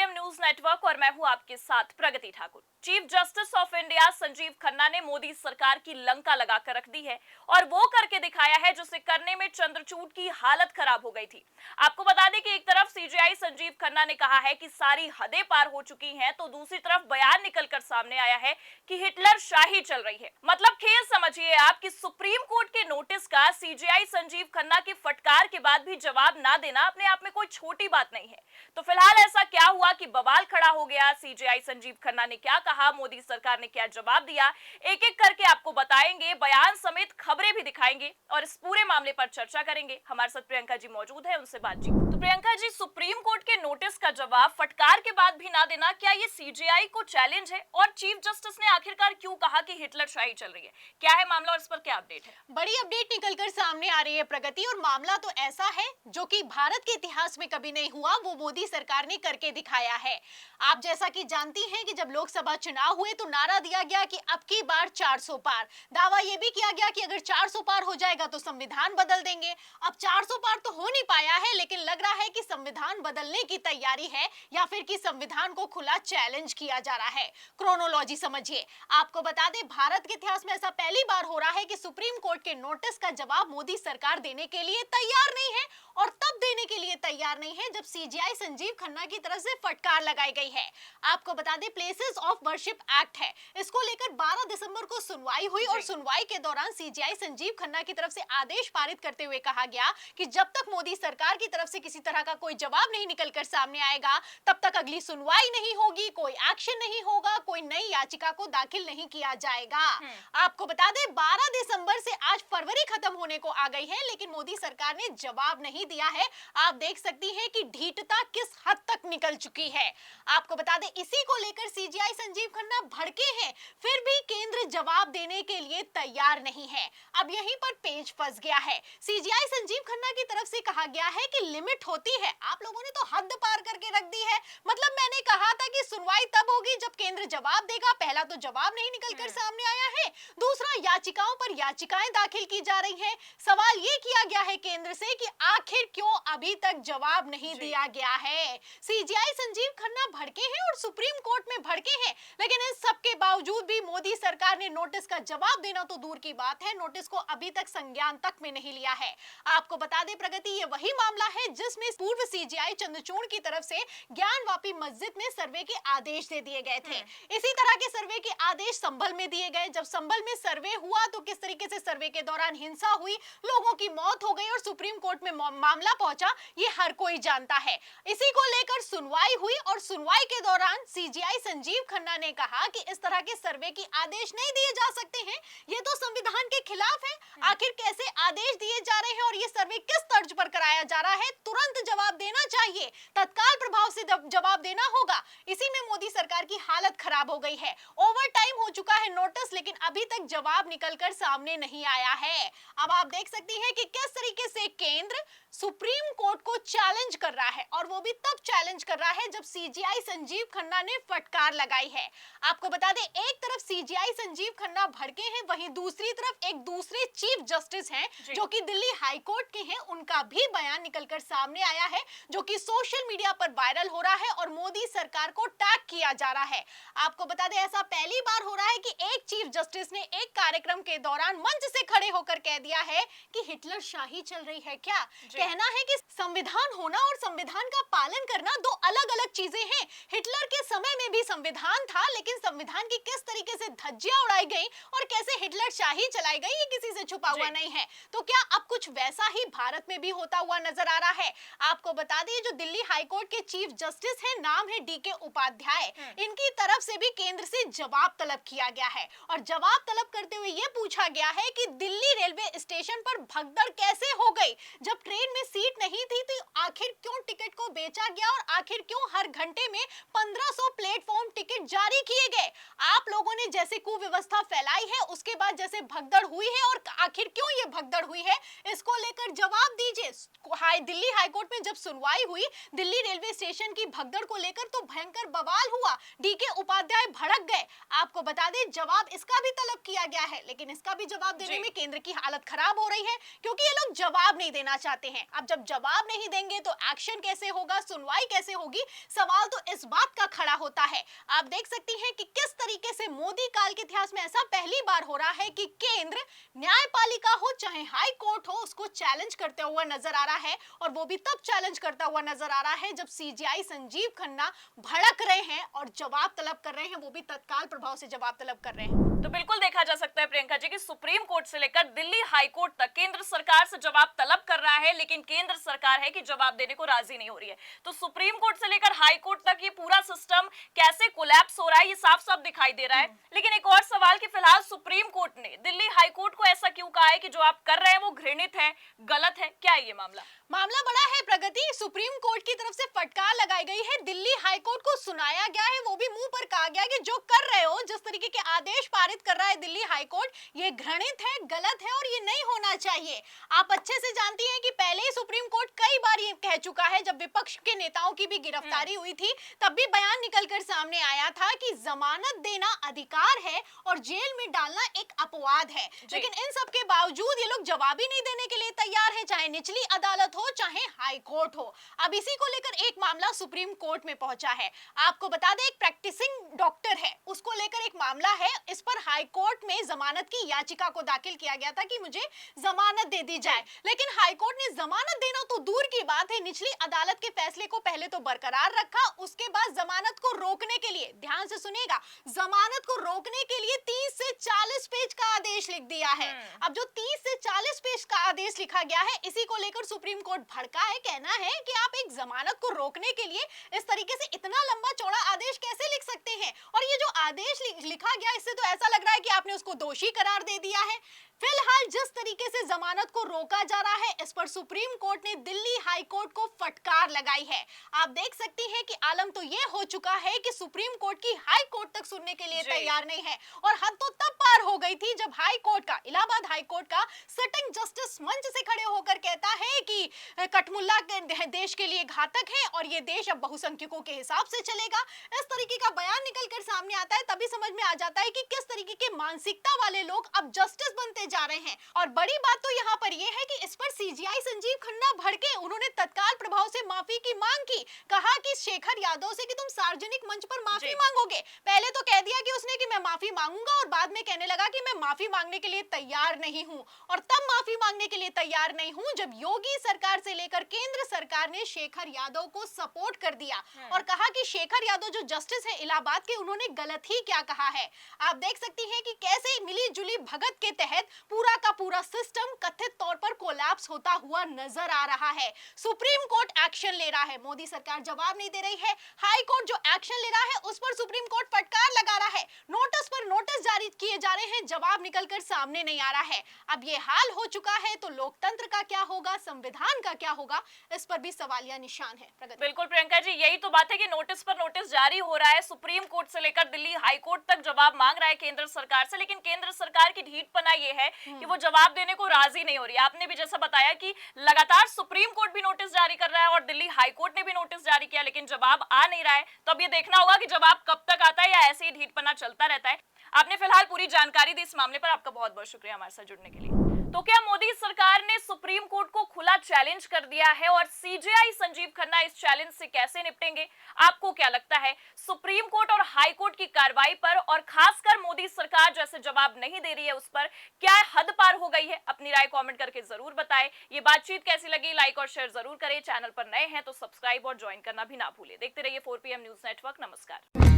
Premium news network और मैं हूं आपके साथ Pragati Thakur. Chief justice of India Sanjiv Khanna ने मोदी सरकार की लंका लगाकर रख दी है और वो करके दिखाया है जिसे करने में चंद्रचूड़ की हालत खराब हो गई थी। आपको बता दें कि एक तरफ सीजेआई संजीव खन्ना ने कहा है कि सारी हदें पार हो चुकी हैं, तो दूसरी तरफ बयान निकलकर सामने आया है कि हिटलर शाही चल रही है। मतलब खेल समझिए आप कि सुप्रीम कोर्ट के नोटिस का सीजेआई संजीव खन्ना की फटकार के बाद भी जवाब ना देना अपने आप में कोई छोटी बात नहीं है। तो फिलहाल ऐसा क्या हुआ कि बवाल खड़ा हो गया, सीजेआई संजीव खन्ना ने क्या कहा, मोदी सरकार ने क्या जवाब दिया, एक एक करके आपको बताएंगे, बयान समेत खबरें भी दिखाएंगे और इस पूरे मामले पर चर्चा करेंगे। हमारे साथ प्रियंका जी मौजूद है, उनसे बातचीत। तो प्रियंका जी, सुप्रीम कोर्ट के नोटिस का जवाब फटकार के बाद भी ना देना, क्या ये सीजेआई को चैलेंज है? और चीफ जस्टिस ने आखिरकार क्यों कहा कि हिटलर शाही चल रही है? क्या है मामला और इस पर क्या अपडेट है? बड़ी अपडेट निकलकर सामने आ रही है प्रगति, और मामला तो ऐसा है जो कि भारत के इतिहास में कभी नहीं हुआ, वो मोदी सरकार ने करके दिखाया है। आप जैसा कि जानती हैं कि जब लोकसभा चुनाव हुए तो नारा दिया गया कि अब की बार 400 पार। दावा यह भी किया गया कि अगर 400 पार हो जाएगा तो संविधान बदल देंगे। अब 400 पार तो हो नहीं पाया है, लेकिन लग रहा है कि संविधान बदलने की तैयारी है या फिर कि संविधान को खुला चैलेंज किया जा रहा है। क्रोनोलॉजी समझिए। आपको बता दें, भारत के इतिहास में ऐसा पहली बार हो रहा है कि सुप्रीम कोर्ट के नोटिस का जवाब मोदी सरकार देने के लिए तैयार नहीं है, और तब देने के लिए तैयार नहीं है जब सीजेआई संजीव खन्ना की तरफ से फटकार लगाई गई है। आपको बता दें, प्लेसेस ऑफ वर्शिप एक्ट है, इसको लेकर 12 दिसंबर को सुनवाई हुई और सुनवाई के दौरान सीजेआई संजीव खन्ना की तरफ से आदेश पारित करते हुए कहा गया कि जब तक मोदी सरकार की तरफ से किसी तरह का कोई जवाब नहीं निकलकर सामने आएगा, तब तक अगली सुनवाई नहीं होगी, कोई एक्शन नहीं होगा, कोई नई याचिका को दाखिल नहीं किया जाएगा। आपको बता दें, 12 दिसंबर से आज फरवरी खत्म होने को आ गई है, लेकिन मोदी सरकार ने जवाब नहीं दिया है। आप देख सकती हैं कि ढीठता किस हद तक निकल चुकी है। आपको बता दें, इसी को लेकर सीजेआई संजीव खन्ना भड़के हैं, फिर भी केंद्र जवाब देने के लिए तैयार नहीं है। अब यहीं पर पेच फंस गया है। सीजेआई संजीव खन्ना की तरफ से कहा गया है कि लिमिट होती है, आप लोगों ने तो हद पार करके रख दी है। मतलब मैंने कहा था कि सुनवाई तब होगी जब केंद्र जवाब देगा, पहला तो जवाब नहीं निकलकर सामने आया है, दूसरा याचिकाओं पर याचिकाएं दाखिल की जा रही हैं। सवाल ये किया गया है केंद्र से कि आखिर क्यों अभी तक जवाब नहीं दिया गया है। सीजेआई संजीव खन्ना भड़के हैं और सुप्रीम कोर्ट में भड़के हैं, लेकिन इस सब के बावजूद भी मोदी सरकार ने नोटिस का जवाब देना तो दूर की बात है, नोटिस को अभी तक संज्ञान तक में नहीं लिया है। आपको बता दें प्रगति, ये वही मामला है जिसमें पूर्व सीजेआई चंद्रचूड़ की तरफ से ज्ञानवापी मस्जिद में सर्वे के आदेश दे दिए गए थे। इसी तरह के सर्वे के आदेश संभल में दिए गए। जब संभल में सर्वे हुआ तो किस तरीके से सर्वे के दौरान हिंसा हुई, लोगों की मौत हो गई और सुप्रीम कोर्ट में मामला पहुंचा, ये हर कोई जानता है। इसी को लेकर सुनवाई हुई और सुनवाई के दौरान सीजेआई संजीव खन्ना ने कहा कि इस तरह के सर्वे के आदेश नहीं दिए जा सकते हैं, ये तो संविधान के खिलाफ है। आखिर कैसे आदेश दिए जा रहे हैं और ये सर्वे किस तर्ज पर कराया जा रहा है, तुरंत जवाब देना चाहिए, तत्काल प्रभाव से जवाब देना होगा। इसी में मोदी सरकार की हालत खराब हो गई है। ओवर टाइम हो चुका है नोटिस, लेकिन अभी तक जवाब निकलकर सामने नहीं आया है। अब आप देख सकती हैं कि किस तरीके से केंद्र सुप्रीम कोर्ट को चैलेंज कर रहा है, और वो भी तब चैलेंज कर रहा है जब सीजेआई संजीव खन्ना ने फटकार लगाई है। आपको बता दें, एक तरफ सीजेआई संजीव खन्ना भड़के हैं, वहीं दूसरी तरफ एक दूसरे चीफ जस्टिस हैं जो कि दिल्ली हाई कोर्ट के हैं, उनका भी बयान निकलकर सामने आया है जो कि सोशल मीडिया पर वायरल हो रहा है और मोदी सरकार को टैग किया जा रहा है। आपको बता दें, ऐसा पहली बार हो रहा है कि एक चीफ जस्टिस ने एक कार्यक्रम के दौरान मंच से खड़े होकर कह दिया है कि हिटलर शाही चल रही है। क्या कहना है कि संविधान होना और संविधान का पालन करना दो अलग अलग चीजें हैं। हिटलर के समय में भी संविधान था, लेकिन संविधान की किस तरीके से धज्जियां उड़ाई गई और कैसे हिटलर शाही चलाई गई, ये किसी से छुपा हुआ नहीं है। तो क्या अब कुछ वैसा ही भारत में भी होता हुआ नजर आ रहा है? आपको बता दें, जो दिल्ली हाई कोर्ट के चीफ जस्टिस हैं, नाम है डीके उपाध्याय, इनकी तरफ से भी केंद्र से जवाब तलब किया गया है, और जवाब तलब करते हुए यह पूछा गया है कि दिल्ली रेलवे स्टेशन पर भगदड़ कैसे हो गई, जब ट्रेन में सीट नहीं थी तो आखिर क्यों टिकट को बेचा गया और आखिर क्यों हर घंटे में 1500 प्लेटफॉर्म टिकट जारी किए गए। आप लोगों ने जैसे कुव्यवस्था फैलाई है, उसके बाद जैसे भगदड़ हुई है, और आखिर क्यों ये भगदड़ हुई है, इसको लेकर जवाब दीजिए। दिल्ली हाईकोर्ट में जब सुनवाई हुई दिल्ली रेलवे स्टेशन की भगदड़ को लेकर तो भयंकर बवाल हुआ। डीके उपाध्याय भड़क गए। आपको बता दें जवाब इसका भी तलब किया गया है, लेकिन इसका भी जवाब देने में केंद्र की हालत खराब हो रही है क्योंकि ये लोग जवाब नहीं देना चाहते हैं। अब जब जवाब नहीं देंगे तो एक्शन कैसे होगा, सुनवाई कैसे होगी, सवाल तो इस बात का खड़ा होता है। आप देख सकती हैं कि किस तरीके से मोदी काल के इतिहास में ऐसा पहली बार हो रहा है कि केंद्र न्यायपालिका हो चाहे हाई कोर्ट हो उसको चैलेंज करते हुआ नजर आ रहा है, और वो भी तब चैलेंज करता हुआ नजर आ रहा है जब सीजेआई संजीव खन्ना भड़क रहे हैं और जवाब तलब कर रहे हैं, वो भी तत्काल प्रभाव से जवाब तलब कर रहे हैं। तो बिल्कुल देखा जा सकता है प्रियंका जी कि सुप्रीम कोर्ट से लेकर दिल्ली हाई कोर्ट तक केंद्र सरकार से जवाब तलब कर रहा है, लेकिन केंद्र सरकार है कि जवाब देने को राजी नहीं हो रही है। तो सुप्रीम कोर्ट से लेकर हाई कोर्ट तक ये पूरा सिस्टम कैसे कोलैप्स हो रहा है ये साफ साफ दिखाई दे रहा है। लेकिन एक और सवाल कि फिलहाल सुप्रीम कोर्ट ने दिल्ली हाई कोर्ट को ऐसा क्यों कहा है कि जो आप कर रहे हैं वो घृणित है, गलत है, क्या है ये मामला बड़ा है प्रगति। सुप्रीम कोर्ट की तरफ से फटकार लगाई गई है, दिल्ली हाई कोर्ट को सुनाया गया है, वो भी मुंह पर कहा गया कि जो कर रहे हो, जिस तरीके के आदेश पारित कर रहा है दिल्ली हाई कोर्ट, ये घृणित है, गलत है और ये नहीं होना चाहिए। आप अच्छे से जानती हैं कि पहले ही सुप्रीम कोर्ट कई बार ये कह चुका है, जब विपक्ष के नेताओं की भी गिरफ्तारी हुई थी तब भी बयान निकलकर सामने आया था कि जमानत देना अधिकार है और जेल में डालना एक अपवाद है। लेकिन इन सब के बावजूद ये लोग जवाब ही नहीं देने के लिए तैयार है, चाहे निचली अदालत हो चाहे हाई कोर्ट हो। अब इसी को लेकर एक मामला सुप्रीम कोर्ट में पहुंचा है। आपको बता दें एक प्रैक्टिसिंग डॉक्टर है, उसको लेकर एक मामला है। इस पर हाई कोर्ट में जमानत की याचिका को दाखिल किया गया था कि मुझे जमानत दे दी जाए, लेकिन हाई कोर्ट ने जमानत देना तो दूर की बात है, निचली अदालत के फैसले को पहले तो बरकरार रखा, उसके बाद जमानत को रोकने के लिए, ध्यान से सुनिएगा, जमानत को रोकने के लिए 30 से 40 पेज का आदेश लिख दिया है। अब जो 30 से 40 पेज का आदेश लिखा गया है, इसी को लेकर सुप्रीम कोर्ट भड़का है। कहना है कि आप एक जमानत को रोकने के लिए इस तरीके से इतना लंबा चौड़ा आदेश कैसे लिख सकते हैं, और ये जो आदेश लिखा गया इससे तो ऐसा लग रहा है कि आपने उसको दोषी करार दे दिया है। फिलहाल जिस तरीके से जमानत को रोका जा रहा है, इस पर सुप्रीम कोर्ट ने दिल्ली हाई कोर्ट को फटकार लगाई है। आप देख सकती हैं कि आलम तो ये हो चुका है कि सुप्रीम कोर्ट की हाई कोर्ट तक सुनने के लिए तैयार नहीं है, और हद तो तब पार हो गई थी जब हाई कोर्ट का, इलाहाबाद हाई कोर्ट का सिटिंग जस्टिस मंच से खड़े होकर कहता है कि कठमुल्ला देश के लिए घातक है और ये देश अब बहुसंख्यकों के हिसाब से चलेगा। इस तरीके का बयान निकलकर सामने आता है, तभी समझ में आ जाता है कि किस तरीके की मानसिकता वाले लोग अब जस्टिस बनते जा रहे हैं। और बड़ी बात तो यहाँ पर यह है कि इस पर सीजीआई संजीव खन्ना भड़के, उन्होंने तत्काल प्रभाव से माफी की मांग की, कहा कि शेखर यादव से कि तुम सार्वजनिक मंच पर माफी मांगोगे। पहले तो कह दिया कि उसने कि मैं माफी मांगूंगा, और बाद में कहने लगा कि मैं माफी मांगने के लिए तैयार नहीं हूं। और तब माफी मांगने के लिए तैयार नहीं हूं जब योगी सरकार से लेकर केंद्र सरकार ने शेखर यादव को सपोर्ट कर दिया और कहा कि शेखर यादव जो जस्टिस है इलाहाबाद के, उन्होंने गलत ही क्या कहा है। आप देख सकती हैं कि कैसे मिली जुली भगत के तहत पूरा का पूरा सिस्टम कथित तौर पर कोलैप्स होता हुआ नजर आ रहा है। सुप्रीम कोर्ट एक्शन ले रहा है, मोदी सरकार जवाब नहीं दे रही है। हाई कोर्ट जो एक्शन ले रहा है उस पर सुप्रीम कोर्ट फटकार लगा रहा है, नोटिस पर नोटिस जारी किए जा रहे हैं, जवाब निकलकर सामने नहीं आ रहा है। अब ये हाल हो चुका है तो लोकतंत्र का क्या होगा, संविधान का क्या होगा, इस पर भी सवालिया निशान है। बिल्कुल प्रियंका जी, यही तो बात है कि नोटिस पर नोटिस जारी हो रहा है, सुप्रीम कोर्ट से लेकर दिल्ली हाई कोर्ट तक जवाब मांग रहा है केंद्र सरकार से, लेकिन केंद्र सरकार की ढीठपना ये है कि वो जवाब देने को राजी नहीं हो रही है। आपने भी जैसा बताया कि लगातार सुप्रीम कोर्ट भी नोटिस जारी कर रहा है और दिल्ली हाई कोर्ट ने भी नोटिस जारी किया, लेकिन जवाब आ नहीं रहा है। तो अब ये देखना होगा कि जवाब कब तक आता है या ऐसे ही ढीठपना चलता रहता है। आपने फिलहाल पूरी जानकारी दी इस मामले पर, आपका बहुत बहुत शुक्रिया हमारे साथ जुड़ने के लिए। तो क्या मोदी सरकार ने सुप्रीम कोर्ट को खुला चैलेंज कर दिया है और सीजेआई संजीव खन्ना इस चैलेंज से कैसे निपटेंगे? आपको क्या लगता है सुप्रीम कोर्ट और हाई कोर्ट की कार्रवाई पर, और खासकर मोदी सरकार जैसे जवाब नहीं दे रही है उस पर क्या हद पार हो गई है? अपनी राय कमेंट करके जरूर बताएं। ये बातचीत कैसी लगी लाइक और शेयर जरूर करें। चैनल पर नए हैं तो सब्सक्राइब और ज्वाइन करना भी ना भूलें। देखते रहिए 4PM न्यूज नेटवर्क। नमस्कार।